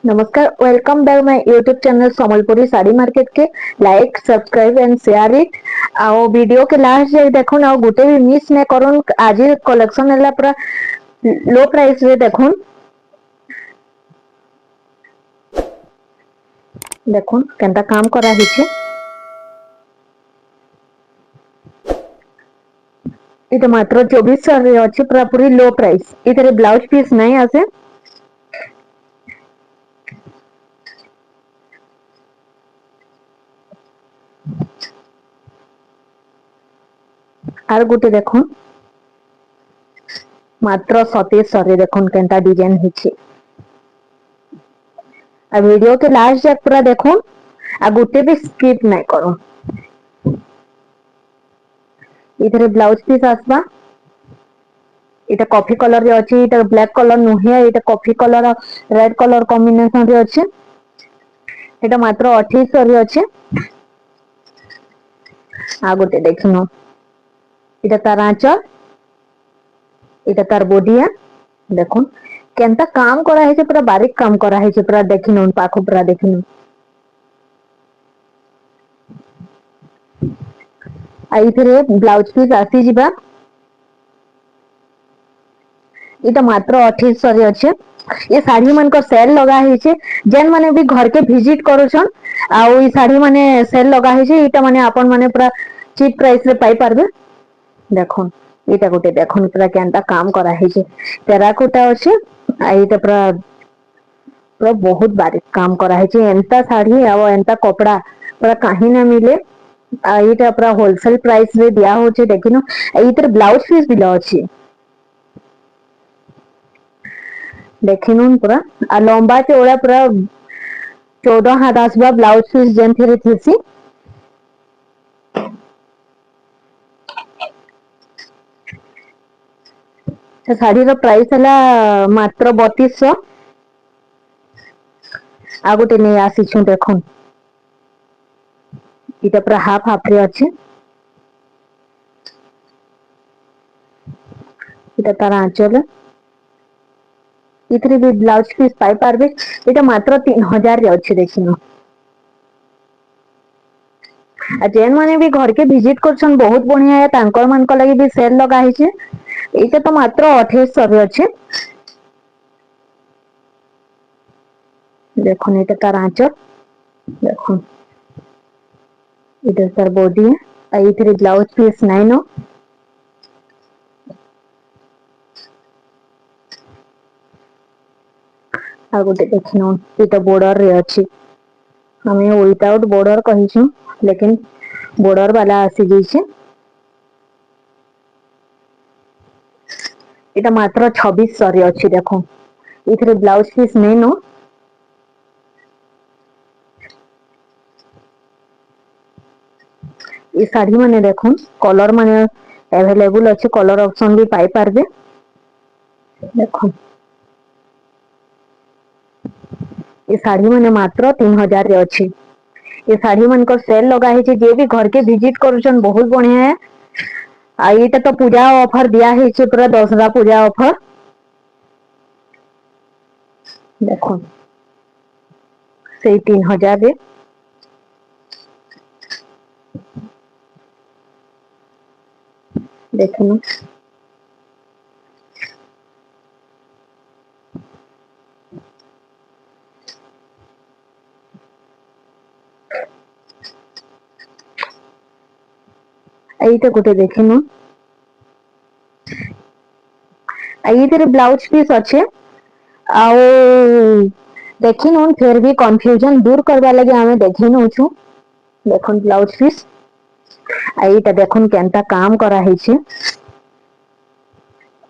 नमस्कार, welcome back my YouTube channel Sambalpuri sari market के। Like subscribe and share it. आओ video के लास्ट जाए देखुन, आओ गुटे भी मिस न करूँ। आज कलेक्शन है पूरा लो प्राइस रे देखुन। देखुन केनता काम करा हिचे। इधर मात्र 2400 रे अछि, पूरा पूरी लो प्राइस। इधर ब्लाउज पीस नहीं आसे। आर गुटे देखुन मात्र 2700 रे देखुन केनता डिजाइन हिचे। आ वीडियो के लास्ट जाक पूरा देखुन, आ गुटे भी स्किप नहीं करूँ। इधर ब्लाउज पीस आसबा। इटा कॉफी कलर रे अछि, इटा ब्लैक कलर नुहे, इटा coffee colour red colour combination रे अछि। इटा मात्र 2800 रे अछि। आ गोटे देखिनो, इटा तार आंचल, इटा तार बोडिया। देखुन केनता काम करा है, पूरा बारीक काम करा है, पूरा देखिनो पाखु पूरा देखिनो। आ इथिरे ब्लाउज पीस आसी जिबा। इटा मात्र 2800 रे अछि। ये साड़ी मन को सेल लगा है, जेन माने भी घर के विजिट करूछन। आउ ई साड़ी माने सेल लगा है, इटा माने आपन माने पूरा चीप प्राइस रे पाई पारबे। देखुन इटा गोटे देखुन पूरा केनता काम करा है, टेराकोटा अछि। आ इटा पूरा बहुत बारीक काम करा है। एंता साड़ी आ एंता कपड़ा पूरा कहीं ना मिले। आ इटा पूरा होलसेल प्राइस रे दिया होचे देखिनो। इतर ब्लाउज पीस भी अछि। देखिनुन पूरा आ लंबा चौड़ा पूरा 14 हाथ आसबा ब्लाउज पीस जेनथिरे थिसी। से शाड़ी रो प्राइस हला मात्र 3200। आ गोटे नै आसीछु देखुन, इटा पूरा हाफ हाफ रे अछि। इटा तार आंचल। इथिरे भी ब्लाउज पीस पाई पारबे। इटा मात्र 3000 रे अछि देखिनो। आ जेन माने भी घर के विजिट करछन बहुत बढ़िया है, तांकर मान को लागि भी सेल लगा हिचे। एटा तो मात्र 2800 रे अछि। देखुन एटा तार आंचल, देखुन इटा तार बॉडी। आ इथिरे ब्लाउज पीस नाइनो। आ गोटे देखिनो, इटा बॉर्डर रे अछि। हमें विदाउट बॉर्डर कहिछु, लेकिन बॉर्डर वाला आसी जैछे। इटा मात्र 2600 रे अछि देखुन। इथिरे ब्लाउज पीस नेनो। ई शाड़ी माने देखुन कलर माने अवेलेबल अछि, कलर ऑप्शन भी पाई पारबे। देखुन ए शाड़ी माने मात्र 3000 रे अछि। ये शाड़ी मन को सेल लगा है, जे भी घर के विजिट करूछन बहुत बढ़िया है। आ इटा तो पूजा ऑफर दिया है, पूरा दशहरा पूजा ऑफर। देखुन सेई 3000 रे। देखुन एइटा गोटे देखिनु। आ इथिरे ब्लाउज पीस अच्छे। ଆଉ ଦେଖିନୁ ଫେର ବି କନଫ୍ୟୁଜନ ଦୂର କରିବା ଲାଗି ଆମେ ଦେଖି ନଉଛୁ। ଦେଖୁନ ବ୍ଲାଉଜ ପିସ୍। ଆଉ ଏଇଟା ଦେଖୁନ କେନ୍ତା କାମ କରାହେଇଛି।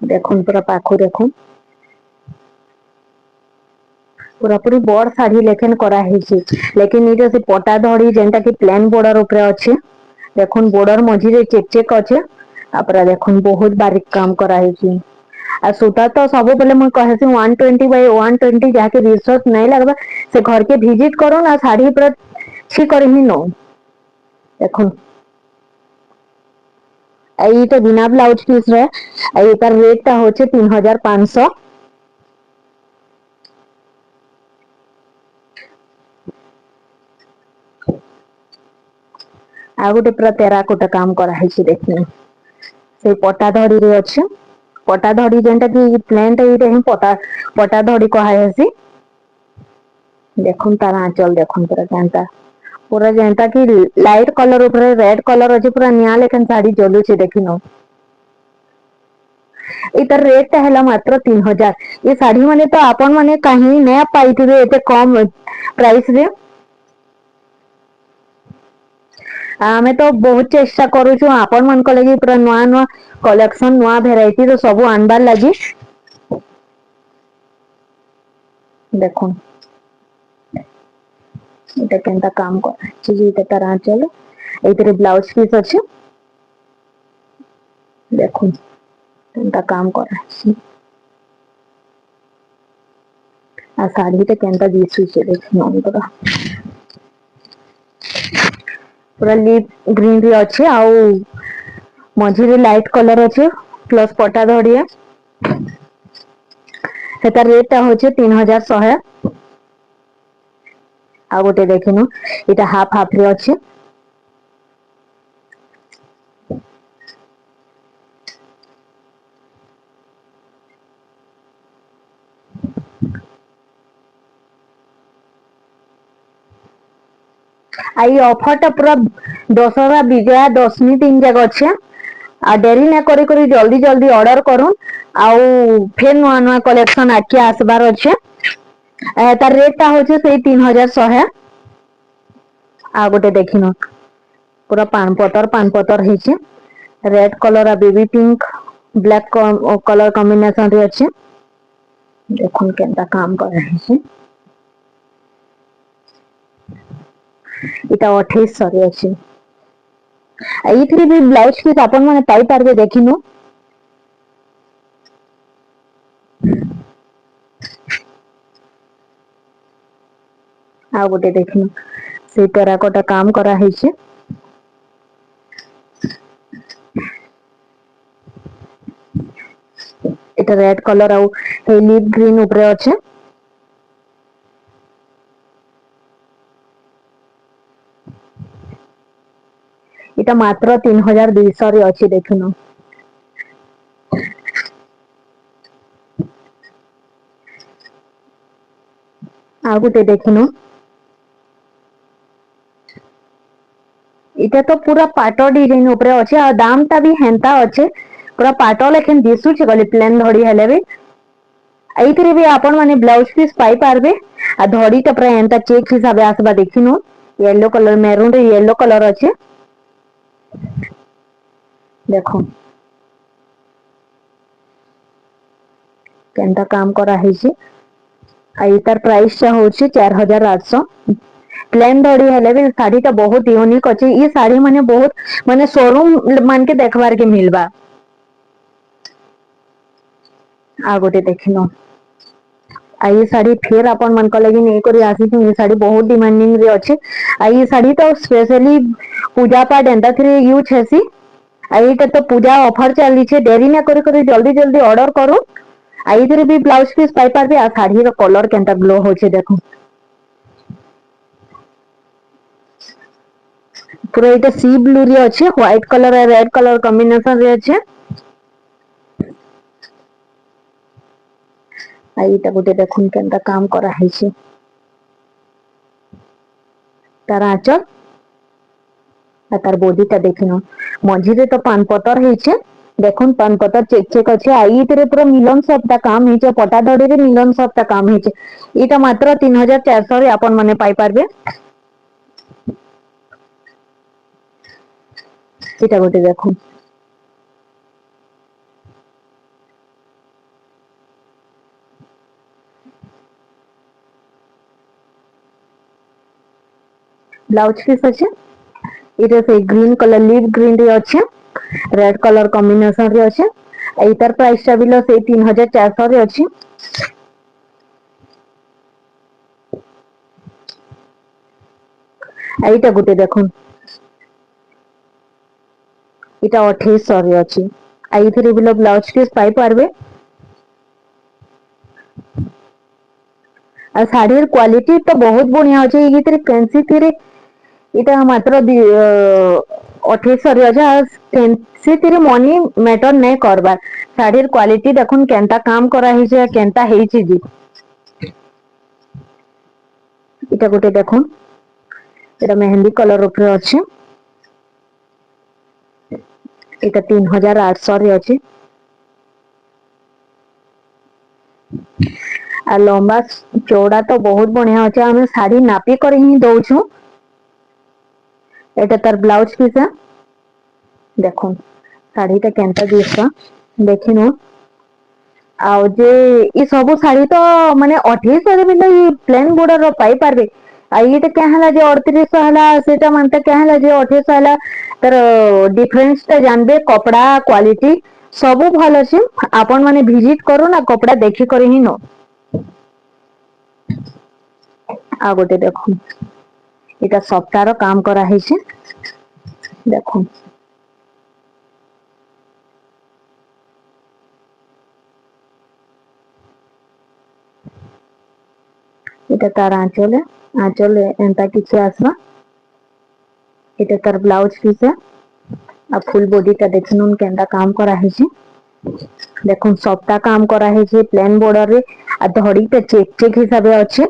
ଦେଖୁନ ପୁରା ପାଖୁ ଦେଖୁନ। ପୁରାପୁରି ବଡ ଶାଢୀ ଲେଖେନ କରାହେଇଛି। ଲେକିନ ଏଇଟା ସେ ପଟା ଧଡି ଯେନ୍ଟା କି ପ୍ଲେନ ବୋର୍ଡର ଉପରେ ଅଛି। ଦେଖୁନ ବୋର୍ଡର ମଝିରେ ଚେକ ଚେକ ଅଛେ। ତାପରେ ଦେଖୁନ ବହୁତ ବାରିକ କାମ କରାହେଇଛି। ଆଉ ସୂତା ତ ସବୁବେଲେ ମୁଁ କହେସି 120x120 ଯାହାକେ ବିଶ୍ୱାସ ନାଇଁ ଲାଗବା ସେ ଘରକେ ଭିଜିଟ କରୁନ ଆଉ ଶାଢୀ ପୁରା ଛି କରି ହିଁ ନଉନ। ଦେଖୁନ। ଏଇଟା ବିନା ବ୍ଲାଉଜ ପିସ ରେ ଏଇଟାର ରେଟ ଟା ହଉଛି 3500। आ गोटे पूरा टेराकोटा काम करा है देखिए से पटा धड़ी रे अच्छे पटा धड़ी जेनटा कि प्लेन रे ही पटा धड़ी कहा है देखुन तार आंचल देखुन पूरा जेनता कि लाइट कलर ऊपर रेड कलर अच्छे पूरा निया लेकिन साड़ी जलुचे देखिनो इतर रेट है मात्र 3000 ये साड़ी माने तो आपण माने कहीं नया पाई एते कम प्राइस रे आमे तो बहुत चेष्टा करूछु आपण मन को लगी पूरा नुआ नुआ कलेक्शन नुआ वेराइटी तो सब आनबार लगी देखो এটা কেনটা কাম করা যে এটা তার আঁচল এইটারে ব্লাউজ পিস আছে দেখুন কেনটা কাম করা আর শাড়িটা কেনটা দিয়েছে দেখুন অন্তরা पूरा लिप ग्रीन रे अच्छे आउ मझिरे लाइट कलर अच्छे प्लस पटा धड़िया सेटा रेट टा होचे 3100 आ गोटे देखिनु इटा हाफ हाफ रे अच्छे आई ऑफर टा पूरा दशहरा विजया दशमी 3 जगह अच्छे आ डेरी ना करी करी जल्दी जल्दी ऑर्डर करूँ आउ फिर नुआ नुआ कलेक्शन आके आसबार अच्छे तार रेट टा होचे से 3100 आ गोटे देखिनो पूरा पान पतर हेचे रेड कलर आ baby pink black colour combination रे अच्छे देखुन केनता काम करा हेचे इटा 2800 रे अच्छे एइथरे भी ब्लाउज पीस आपन माने पाई पारबे देखिनो आ गोटे देखिनो से टेराकोटा काम करा हेचे এটা রেড কলর আর এই লিপ গ্রিন উপরে আছে এটা মাত্র 3200 রে আছে দেখুন আর গোটে দেখুন এটা তো পুরা পাট ডিজাইন উপরে আছে আর দামটা भी হেনতা আছে पूरा पाट लेकिन दिशुचे गले प्लेन धड़ी हेले भी एइथरे भी आपण माने ब्लाउज पीस पाई पारबे आ धड़ीटा पूरा एंता चेक हिसाब आसबा देखिनो येलो कलर मेरून रे येलो कलर अच्छे देखो केनता काम करा हेचे आई तार प्राइस चा होचे 4800 प्लेन धड़ी हेले भी साड़ीटा बहुत यूनिक अच्छे ये साड़ी माने बहुत माने शोरूम मान के देखबार के मिलबा आ गोटे देखिनो आ ये साड़ी फिर अपन मन को लगी नहीं करी आसी ये साड़ी बहुत डिमांडिंग रे अच्छे आ ये साड़ी तो स्पेशली पूजा पाठ एंता थरे यूज हेसी आ ये तो पूजा ऑफर चली छे देरी ना करी करी जल्दी जल्दी ऑर्डर करो आ इधर भी ब्लाउज पीस पाई पारबे आ साड़ी रो कलर केनता ग्लो होचे देखो पूरा एटा सी ब्लू रे अच्छे व्हाइट कलर और रेड कलर कॉम्बिनेशन रे अच्छे आईटा गोटे देखुन केनता काम करा हेचे तार आंचल आ तार बॉडीटा देखिनो मझिरे तो पान पतर हेचे देखुन पान पतर चेक चेक अच्छे आई इतरे पूरा मिलन सबटा काम हेचे पटा धड़ी रे मिलन सबटा काम हेचे एटा मात्र 3400 रे आपण माने पाई पारबे एटा गोटे देखुन ब्लाउज पीस अच्छे इधर से ग्रीन कलर लिप ग्रीन रे अच्छे रेड कलर कॉम्बिनेशन रे अच्छे एटार प्राइस टा बिलो से 3400 रे अच्छे एटा गुटे देखुन এটা 2800 রে আছে আইথরে বিলো ব্লাউজ পিস পাই পারবে আর শাড়ির কোয়ালিটি তো বহুত বঢ়িয়া আছে এই ভিতরে ফ্যান্সি থিরে এটা মাত্র 2800 ସେଥିରେ ମନି ମ୍ୟାଟର ନାଇଁ କରବାର ଶାଢୀର କ୍ୱାଲିଟି ଦେଖୁନ କେନ୍ତା କାମ କରା ହେଇଛି କେନ୍ତା ହେଇଛି ଯେ এটা ଗୋଟେ দেখুন এটা মেহেন্দি কলর উপরে আছে এটা 3800 রে আছে আর লম্বা চৌড়া তো বহুত বঢ়িয়া আছে আমি শাড়ি নাপি করে হি দଉଛୁ এটা তার ব্লাউজ পিস দেখুন শাড়িটা কেনতা দিছা ଦେଖିନୁ ଆଉ ଯେ ଇ ସବୁ ଶାଢୀ ତ ମାନେ 2800 ବି ତ ପ୍ଲେନ border ର ପାଇ ପାରବେ ଆଉ ଏଇଟା क्या ହେଲା ଯେ 3800 ହେଲା ସେଟା ମାନେ क्या ହେଲା ଯେ 2800 ହେଲା ତାର ଡିଫରେନ୍ସ ଟା ଜାନବେ କପଡା କ୍ୱାଲିଟି ସବୁ ଭଲ ଅଛି ଆପଣ ମାନେ ଭିଜିଟ କରୁ ନା କପଡା ଦେଖି କରି ହିଁ नो ଆଉ ଗୋଟେ ଦେଖୁন এটা ସପ୍ତାହର କାମ କରା ହେଇଛି দেখুন এটা তার আঁচলে এন্তা কিছু আসবা এটা তার ব্লাউজ পিস আর ফুল বডিটা দেখুন কেনতা কাম করা হয়েছে দেখুন সবটা কাম করা হয়েছে প্লেন বর্ডর রে আর ধড়িটা চেক চেক হিসাবে আছে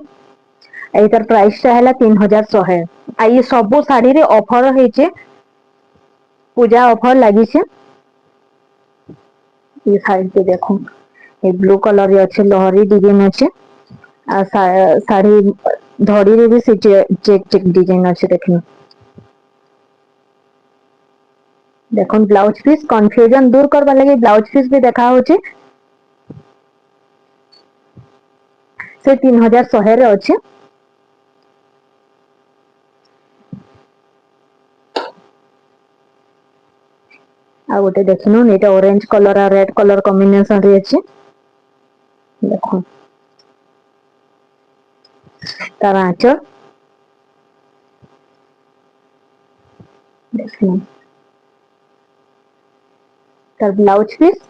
এইটার প্রাইসটা ହେଲା 3100 আর ये ସବୁ ଶାଢୀରେ ଅଫର ହେଇছে ପୂଜା ଅଫର ଲାଗିছে ये ଶାଢୀଟି ଦେଖୁন ଏ ବ୍ଲୁ କଲର ରେ ଅଛି ଲହରୀ ডিজাইন আছে আর শাড়ি ধড়িরে भी से চেক চেক ডিজাইন আছে দেখুন দেখুন ব্লাউজ পিস কনফ্यूजन दूर करवा लगे ब्लाउज पीस भी देखा होचे से 3100 रे अच्छे आ गोटे देखिनु एटा ऑरेंज कलर और रेड कलर कॉम्बिनेशन रे अछि देखो तार आंचल देखिनु तार ब्लाउज पीस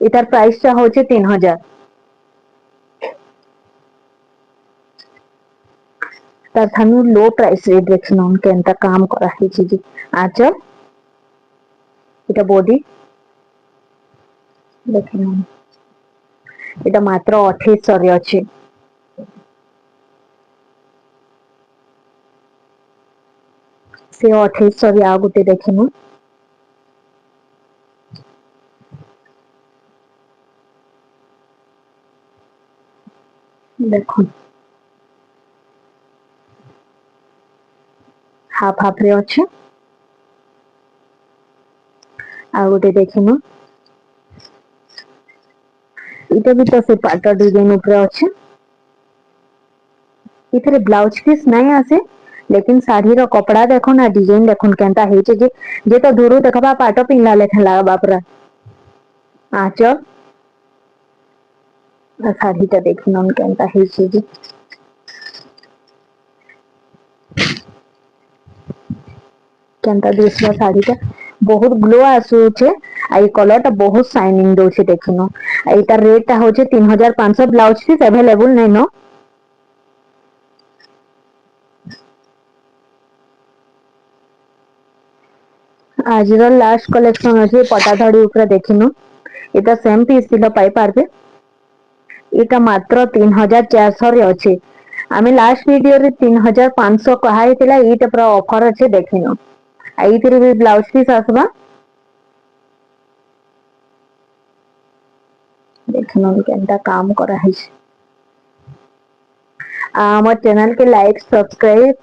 इतार प्राइस टा होचे 3000 तार थानु लो प्राइस रे देखिनु केनता काम करा हिची जी आंचल এটা বডি দেখুন এটা মাত্র 2800 রে আছে সে 2800 রে আগুতে দেখিনু দেখুন হাফ হাফ রে আছে আর গোটে দেখিনু এটা भी तो से पाटा डिजाइन ऊपर अच्छे इथरे ब्लाउज पीस नहीं आसे लेकिन साड़ी रो कपड़ा देखो ना डिजाइन देखो केनता हेचे जे तो दूर देखबा पाटो पिनला लेखा लागबा पूरा आंचल साड़ीटा देखिन केनता हेचे जे केनता दिसला साड़ीटा बहुत ग्लो आसुचे आई कलर टा बहुत शाइनिंग दोचे देखिनो एटा रेट टा होचे 3500 ब्लाउज पीस अवेलेबल नहीं नो आज लास्ट कलेक्शन अच्छे पटाधड़ी ऊपर देखिनु এটা সেম পিস দিল পাই পারবে এটা মাত্র 3400 রে আছে আমি লাস্ট ভিডিও রে 3500 কহাইতিলা এইটা পুরা অফর আছে দেখিনো এইতিরে भी ব্লাউজ পিস আসবা देखिनु केनता काम करा है আমার চ্যানেল के लाइक सब्सक्राइब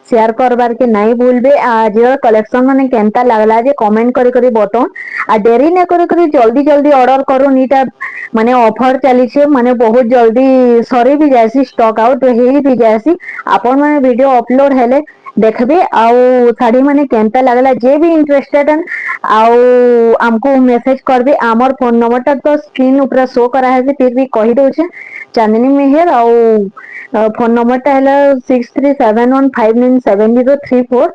शेयर करबार के नहीं भूलबे आज कलेक्शन माने केनता लागला जे कमेंट करी करी बतन आ देरी न करी करी जल्दी जल्दी ऑर्डर करो नीटा माने ऑफर चली छे माने बहुत जल्दी सरी भी जासी स्टॉक आउट हे भी जासी अपन माने वीडियो अपलोड हेले देखबे आउ साड़ी माने केनता लागला जे भी इंटरेस्टेड आउ हमको मैसेज करबे आमर फोन नंबर ता तो स्क्रीन ऊपर शो करा है फिर भी कहि दो छे चांदनी मेहर आउ फोन नंबर टा है 6371597034